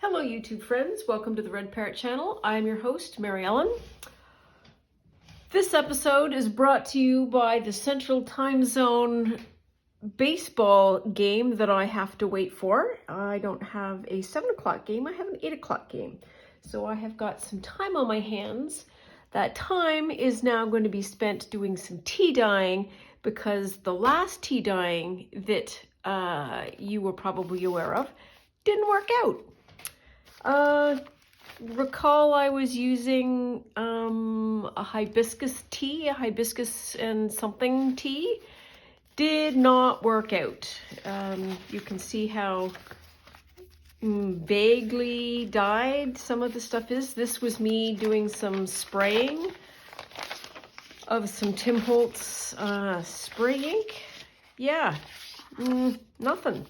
Hello YouTube friends, welcome to the Red Parrot channel. I'm your host, Mary Ellen. This episode is brought to you by the Central Time Zone baseball game that I have to wait for. I don't have a 7 o'clock game, I have an 8 o'clock game. So I have got some time on my hands. That time is now going to be spent doing some tea dyeing because the last tea dyeing that you were probably aware of didn't work out. Recall I was using a hibiscus tea, a hibiscus and something tea. Did not work out. You can see how vaguely dyed some of the stuff is. This was me doing some spraying of some Tim Holtz spray ink. Yeah, nothing.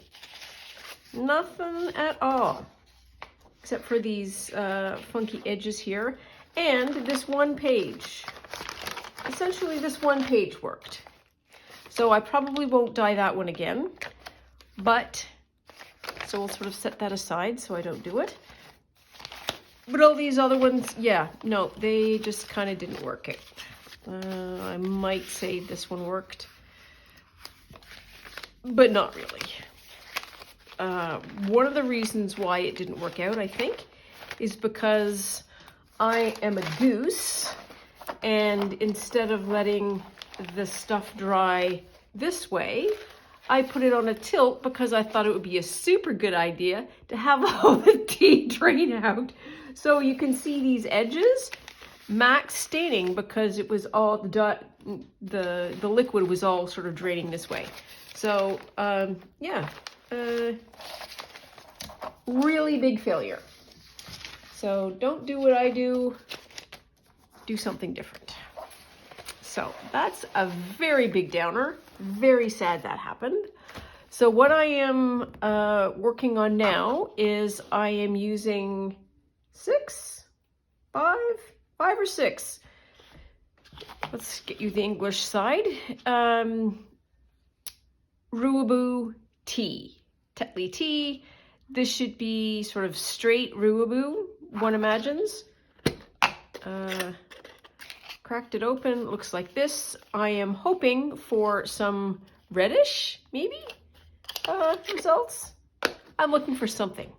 Nothing at all. Except for these funky edges here, and this one page. Essentially, this one page worked. So I probably won't dye that one again, but, so we'll sort of set that aside so I don't do it. But all these other ones, yeah, no, they just kind of didn't work out. I might say this one worked, but not really. One of the reasons why it didn't work out, I think, is because I am a goose, and instead of letting the stuff dry this way, I put it on a tilt because I thought it would be a super good idea to have all the tea drain out. So you can see these edges, max staining, because it was all, the liquid was all sort of draining this way. So, yeah. Really big failure. So don't do what I do, do something different. So that's a very big downer. Very sad that happened. So what I am working on now is I am using five or six. Let's get you the English side. Ruaboo tea. Tetley tea. This should be sort of straight ruaboo, one imagines. Cracked it open, looks like this. I am hoping for some reddish, maybe, results. I'm looking for something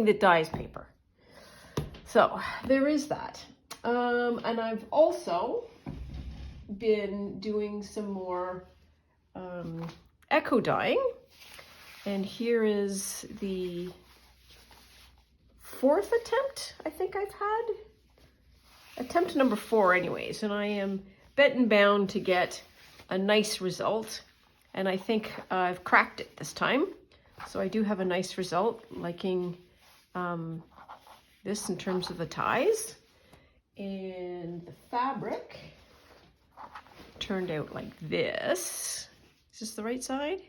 that dyes paper. So there is that. And I've also been doing some more echo dyeing. And here is the 4th attempt I think I've had. Attempt number 4 anyways, and I am bent and bound to get a nice result. And I think I've cracked it this time. So I do have a nice result, liking this in terms of the ties. And the fabric turned out like this. Is this the right side?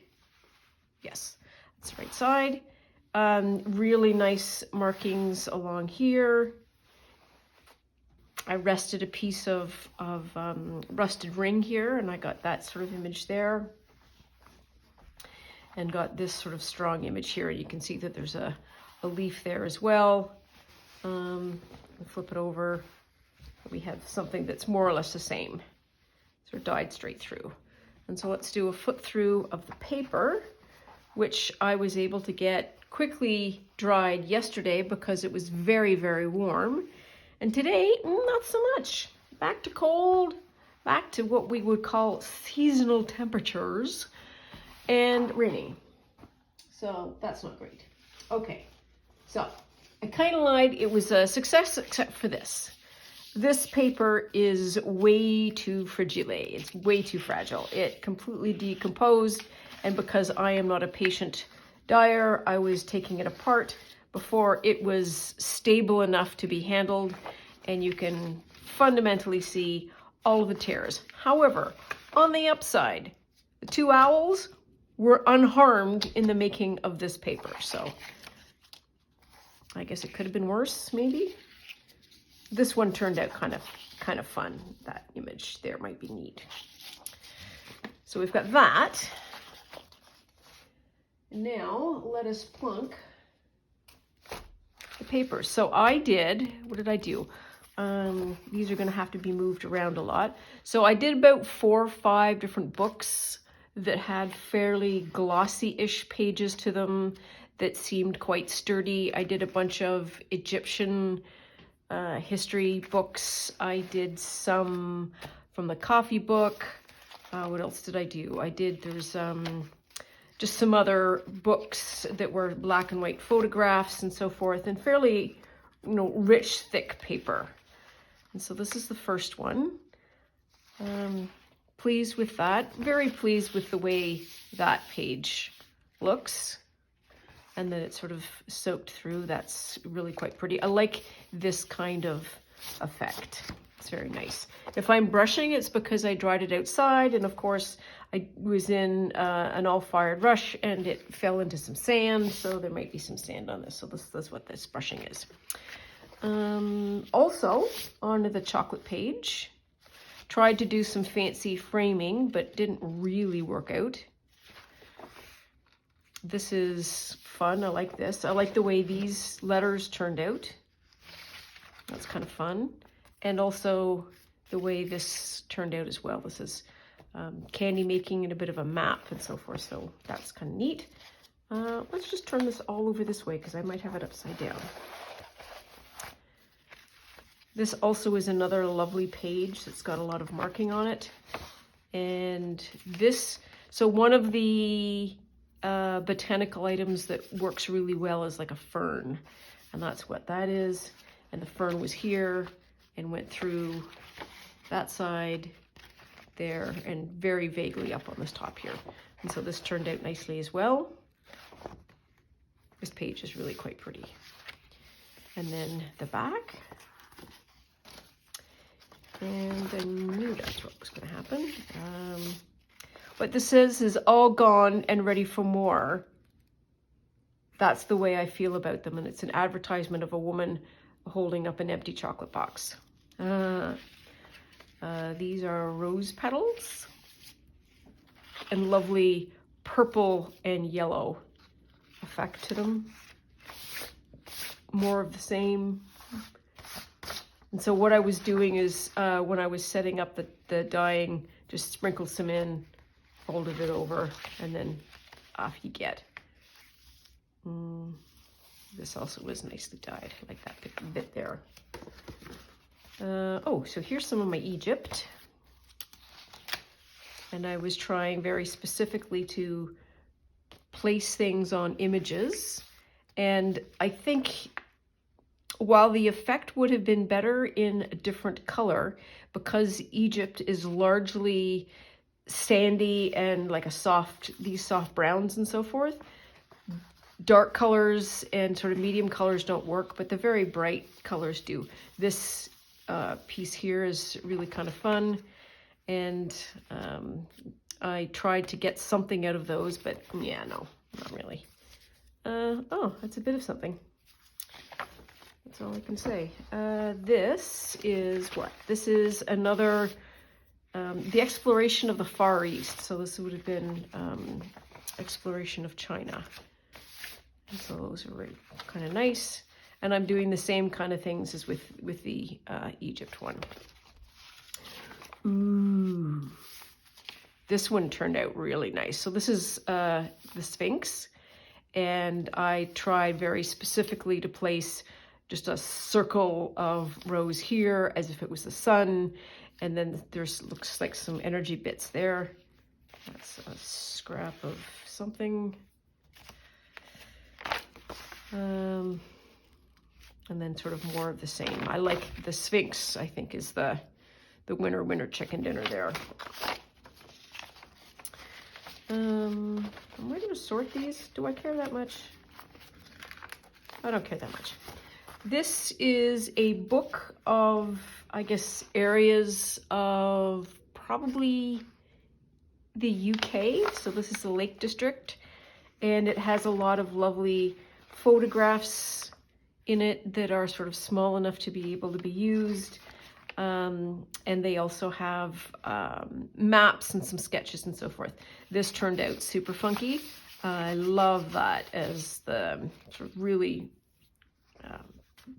Yes. That's the right side. Really nice markings along here. I rested a piece of rusted ring here, and I got that sort of image there. And got this sort of strong image here. You can see that there's a leaf there as well. Flip it over. We have something that's more or less the same. Sort of dyed straight through. And so let's do a flip through of the paper, which I was able to get quickly dried yesterday because it was very, very warm. And today, not so much. Back to cold, back to what we would call seasonal temperatures, and rainy. So that's not great. Okay, so I kind of lied. It was a success except for this. This paper is way too fragile. It's way too fragile. It completely decomposed. And because I am not a patient dyer, I was taking it apart before it was stable enough to be handled. And you can fundamentally see all of the tears. However, on the upside, the 2 owls were unharmed in the making of this paper. So I guess it could have been worse, maybe. This one turned out kind of fun. That image there might be neat. So we've got that. Now let us plunk papers. So I did, what did I do? These are going to have to be moved around a lot. So I did about 4 or 5 different books that had fairly glossy-ish pages to them that seemed quite sturdy. I did a bunch of Egyptian history books. I did some from the coffee book. What else did I do? There's just some other books that were black and white photographs and so forth, and fairly, rich, thick paper. And so this is the first one. Pleased with that. Very pleased with the way that page looks. And then it's sort of soaked through. That's really quite pretty. I like this kind of effect. It's very nice. If I'm brushing, it's because I dried it outside. And of course, I was in an all-fired rush and it fell into some sand. So there might be some sand on this. So that's what this brushing is. Also, onto the chocolate page. Tried to do some fancy framing, but didn't really work out. This is fun. I like this. I like the way these letters turned out. That's kind of fun. And also the way this turned out as well. This is candy making and a bit of a map and so forth. So that's kind of neat. Let's just turn this all over this way because I might have it upside down. This also is another lovely page that's got a lot of marking on it. And this, so one of the botanical items that works really well is like a fern. And that's what that is. And the fern was here and went through that side there and very vaguely up on this top here. And so this turned out nicely as well. This page is really quite pretty. And then the back. And I knew that's what was going to happen. What this says is all gone and ready for more. That's the way I feel about them. And it's an advertisement of a woman holding up an empty chocolate box. These are rose petals and lovely purple and yellow effect to them. More of the same. And so what I was doing is when I was setting up the dyeing, just sprinkled some in, folded it over, and then off you get. This also was nicely dyed, like that bit there. Oh, so here's some of my Egypt. And I was trying very specifically to place things on images. And I think while the effect would have been better in a different color, because Egypt is largely sandy and like these soft browns and so forth, dark colors and sort of medium colors don't work, but the very bright colors do. This piece here is really kind of fun, and I tried to get something out of those, but yeah, no, not really. Oh, that's a bit of something. That's all I can say. This is what? This is another, the exploration of the Far East. So this would have been exploration of China. And so those are really kind of nice. And I'm doing the same kind of things as with the Egypt one. Ooh. This one turned out really nice. So this is the Sphinx. And I tried very specifically to place just a circle of rose here as if it was the sun. And then there's looks like some energy bits there. That's a scrap of something. And then sort of more of the same. I like the Sphinx, I think, is the winner chicken dinner there. Am I going to sort these? Do I care that much? I don't care that much. This is a book of, I guess, areas of probably the UK. So this is the Lake District. And it has a lot of lovely photographs in it that are sort of small enough to be able to be used. And they also have maps and some sketches and so forth. This turned out super funky. I love that as the sort of really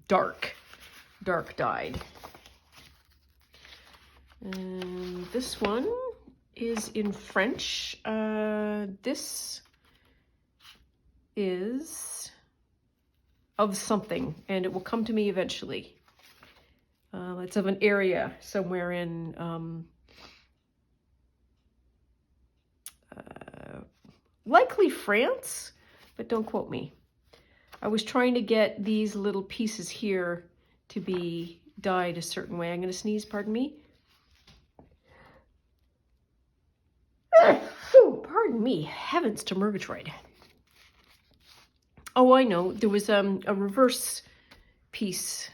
dark dyed. And this one is in French. This is of something, and it will come to me eventually. It's of an area somewhere in likely France, but don't quote me. I was trying to get these little pieces here to be dyed a certain way. I'm going to sneeze, pardon me. Pardon me, heavens to Murgatroyd. Oh, I know, there was a reverse piece.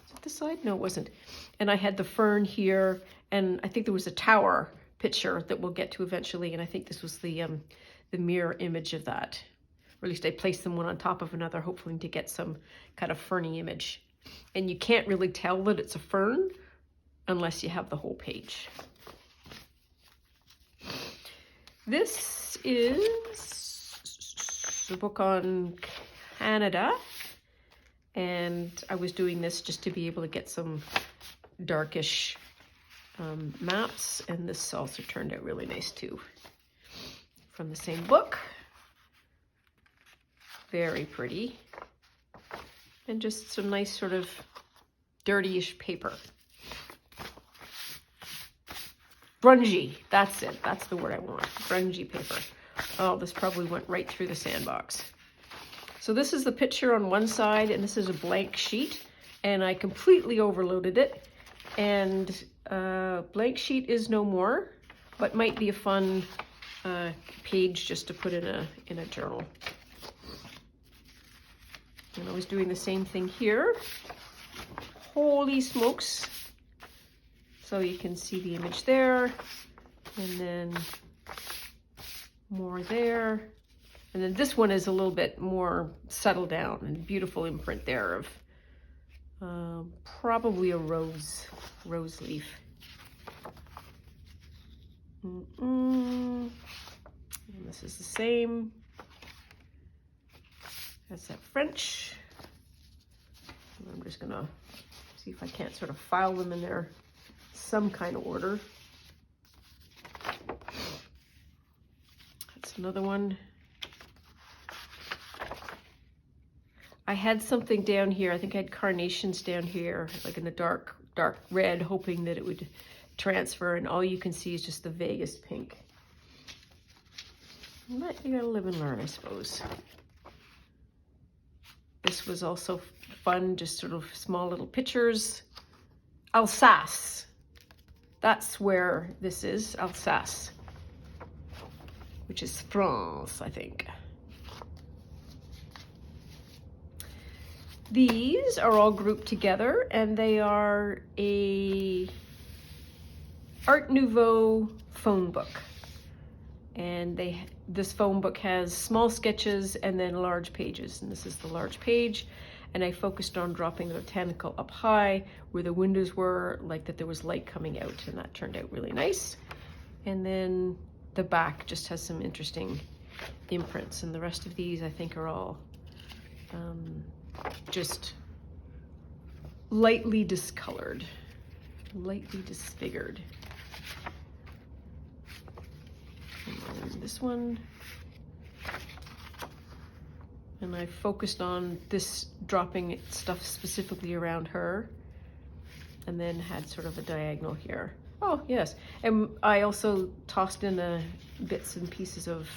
Was it this side? No, it wasn't. And I had the fern here, and I think there was a tower picture that we'll get to eventually, and I think this was the mirror image of that. Or at least I placed them one on top of another, hopefully to get some kind of ferny image. And you can't really tell that it's a fern unless you have the whole page. This is a book on Canada, and I was doing this just to be able to get some darkish maps, and this also turned out really nice too. From the same book. Very pretty. And just some nice sort of dirtyish paper. Grungy, that's it. That's the word I want. Grungy paper. Oh, this probably went right through the sandbox. So this is the picture on one side, and this is a blank sheet, and I completely overloaded it. And blank sheet is no more, but might be a fun page just to put in a journal. And I was doing the same thing here. Holy smokes. So you can see the image there, and then more there. And then this one is a little bit more settled down, and beautiful imprint there of probably a rose leaf. And this is the same. That's that French. And I'm just gonna see if I can't sort of file them in there some kind of order. That's another one. I had something down here. I think I had carnations down here, like in the dark red, hoping that it would transfer, and all you can see is just the vaguest pink. But you gotta live and learn, I suppose. This was also fun, just sort of small little pictures. Alsace. That's where this is, Alsace, which is France, I think. These are all grouped together, and they are a Art Nouveau phone book. And this phone book has small sketches and then large pages, and this is the large page. And I focused on dropping the botanical up high where the windows were, like that there was light coming out, and that turned out really nice. And then the back just has some interesting imprints, and the rest of these I think are all just lightly discolored, lightly disfigured. And this one, and I focused on this, dropping stuff specifically around her, and then had sort of a diagonal here. Oh yes, and I also tossed in bits and pieces of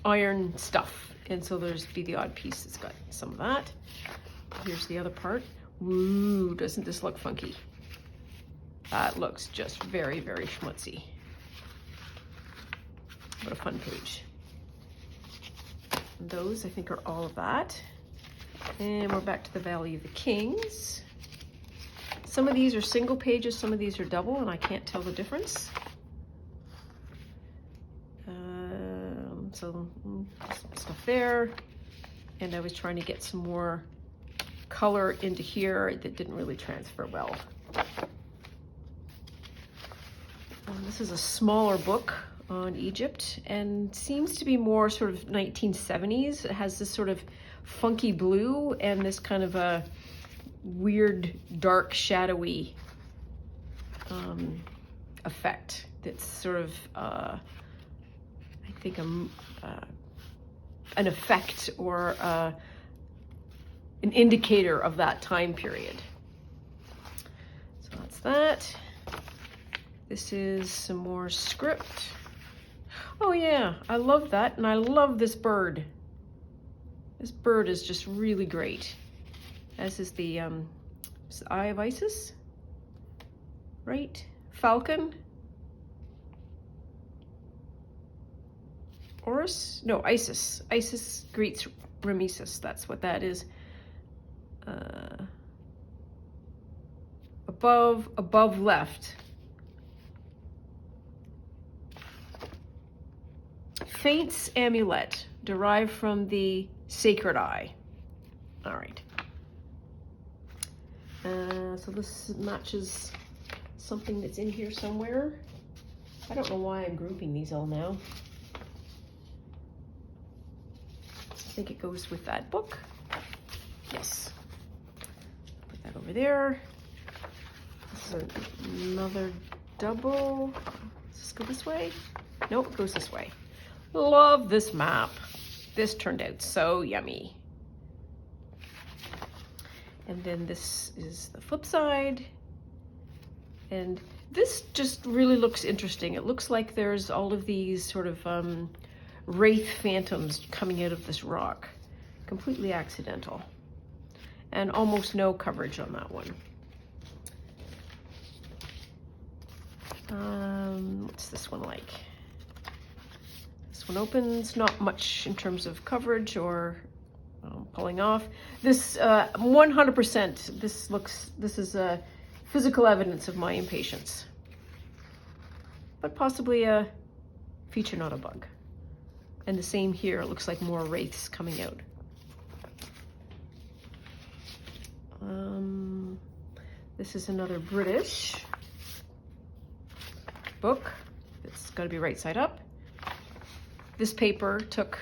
iron stuff, and so there's the odd piece that's got some of that. Here's the other part. Woo, doesn't this look funky? That looks just very, very schmutzy. What a fun page. And those, I think, are all of that. And we're back to the Valley of the Kings. Some of these are single pages, some of these are double, and I can't tell the difference. So stuff there. And I was trying to get some more color into here that didn't really transfer well. This is a smaller book on Egypt, and seems to be more sort of 1970s. It has this sort of funky blue and this kind of a weird, dark, shadowy effect that's sort of, I think, an effect or an indicator of that time period. So that's that. This is some more script. Oh yeah, I love that, and I love this bird. This bird is just really great. As is the Eye of Isis, right? Falcon? Horus? No, Isis. Isis greets Rameses. That's what that is. Above left. Faint's amulet, derived from the sacred eye. All right. So this matches something that's in here somewhere. I don't know why I'm grouping these all now. I think it goes with that book. Yes. Put that over there. This is another double. Does this go this way? Nope, it goes this way. Love this map. This turned out so yummy. And then this is the flip side. And this just really looks interesting. It looks like there's all of these sort of wraith phantoms coming out of this rock. Completely accidental. And almost no coverage on that one. What's this one like? This one opens, not much in terms of coverage or pulling off. This 100%, this is physical evidence of my impatience. But possibly a feature, not a bug. And the same here, it looks like more wraiths coming out. This is another British book. It's got to be right side up. This paper took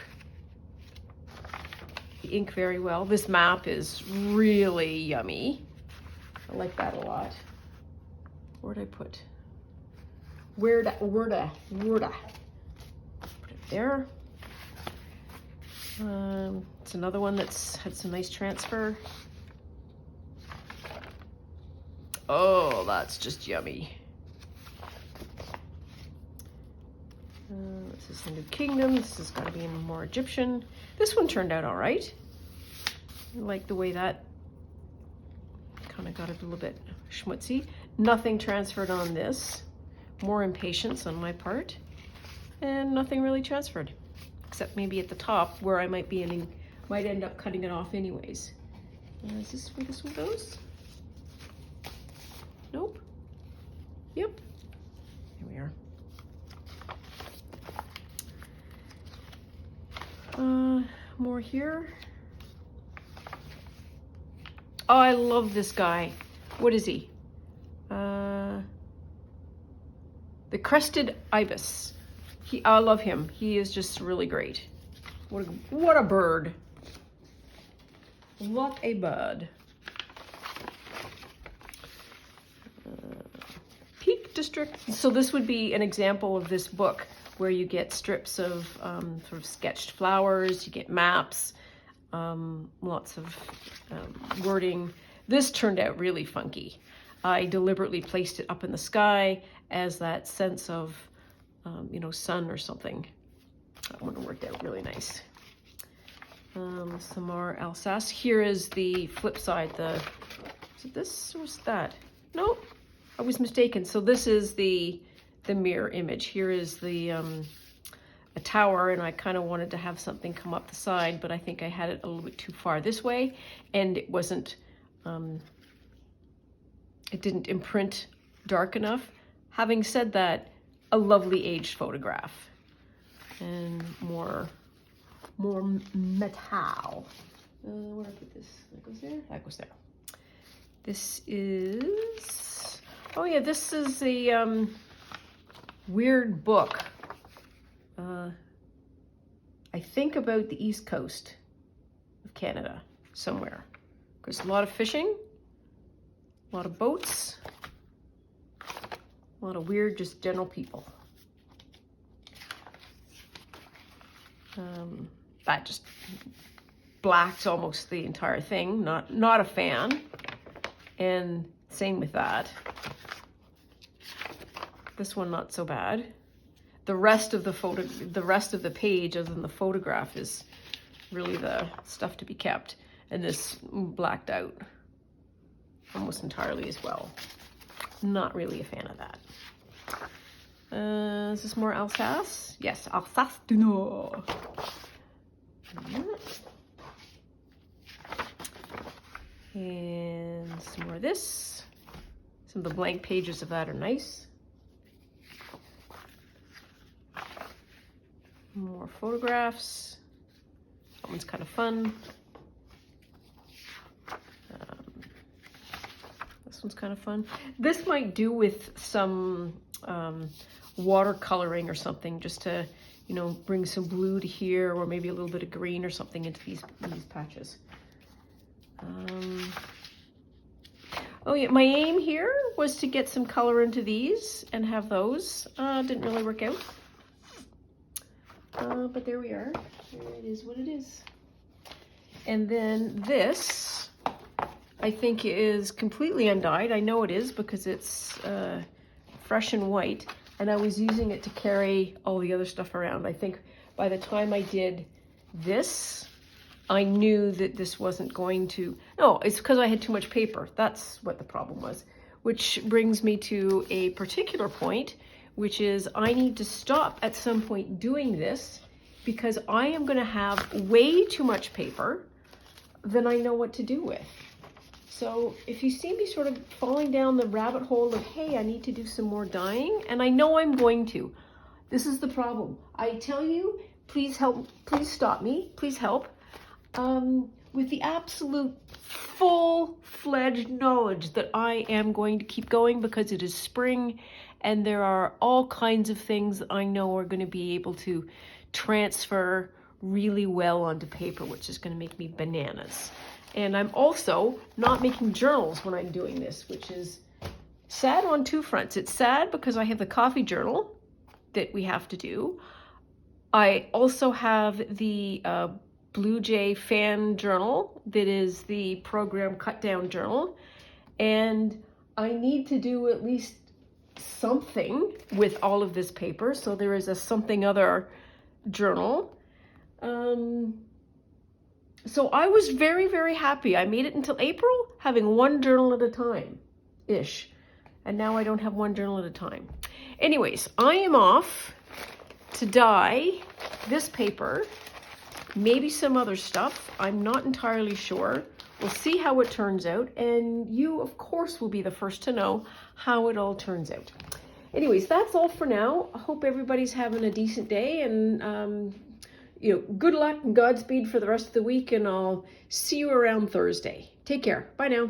the ink very well. This map is really yummy. I like that a lot. Where'd I put? Where'd I? Put it there. It's another one that's had some nice transfer. Oh, that's just yummy. This is the New Kingdom. This has got to be more Egyptian. This one turned out all right. I like the way that kind of got it a little bit schmutzy. Nothing transferred on this. More impatience on my part. And nothing really transferred. Except maybe at the top where I might end up cutting it off anyways. Is this where this one goes? Nope. Yep. Here we are. More here. Oh, I love this guy. What is he? The crested ibis. I love him. He is just really great. What a bird. What a bird. Peak District. So this would be an example of this book where you get strips of sort of sketched flowers, you get maps, lots of wording. This turned out really funky. I deliberately placed it up in the sky as that sense of, sun or something. That one worked out really nice. Some more Alsace. Here is the flip side. Is it this or was that? No, I was mistaken. So this is the mirror image. Here is the a tower, and I kind of wanted to have something come up the side, but I think I had it a little bit too far this way, and it wasn't, it didn't imprint dark enough. Having said that, a lovely aged photograph, and more metal. Where did I put this? That goes there? That goes there. This is, oh yeah, this is a weird book I think about the east coast of Canada somewhere. There's a lot of fishing, a lot of boats, a lot of weird, just general people. That just blacks almost the entire thing. Not a fan. And same with that. This one not so bad. The rest of the page, other than the photograph, is really the stuff to be kept. And this blacked out almost entirely as well. Not really a fan of that. Is this more Alsace? Yes, Alsace du Nord. And some more of this. Some of the blank pages of that are nice. More photographs. That one's kind of fun. This one's kind of fun. This might do with some watercoloring or something, just to, you know, bring some blue to here, or maybe a little bit of green or something into these patches. Oh yeah, my aim here was to get some color into these and have those. Didn't really work out. But there we are. It is what it is. And then this, I think, is completely undyed. I know it is because it's fresh and white, and I was using it to carry all the other stuff around. I think by the time I did this, I knew that this wasn't going to... No, it's because I had too much paper. That's what the problem was. Which brings me to a particular point, which is I need to stop at some point doing this because I am going to have way too much paper than I know what to do with. So if you see me sort of falling down the rabbit hole of, hey, I need to do some more dyeing, and I know I'm going to. This is the problem. I tell you, please help, please stop me, please help. With the absolute full-fledged knowledge that I am going to keep going because it is spring and there are all kinds of things that I know are going to be able to transfer really well onto paper, which is going to make me bananas. And I'm also not making journals when I'm doing this, which is sad on two fronts. It's sad because I have the coffee journal that we have to do. I also have the Blue Jay fan journal that is the program cut down journal, and I need to do at least something with all of this paper, so there is a something other journal. So I was very, very happy. I made it until April having one journal at a time ish, and now I don't have one journal at a time. Anyways, I am off to dye this paper, maybe some other stuff. I'm not entirely sure. We'll see how it turns out, and you, of course, will be the first to know how it all turns out. Anyways, that's all for now. I hope everybody's having a decent day, and you know, good luck and Godspeed for the rest of the week, and I'll see you around Thursday. Take care. Bye now.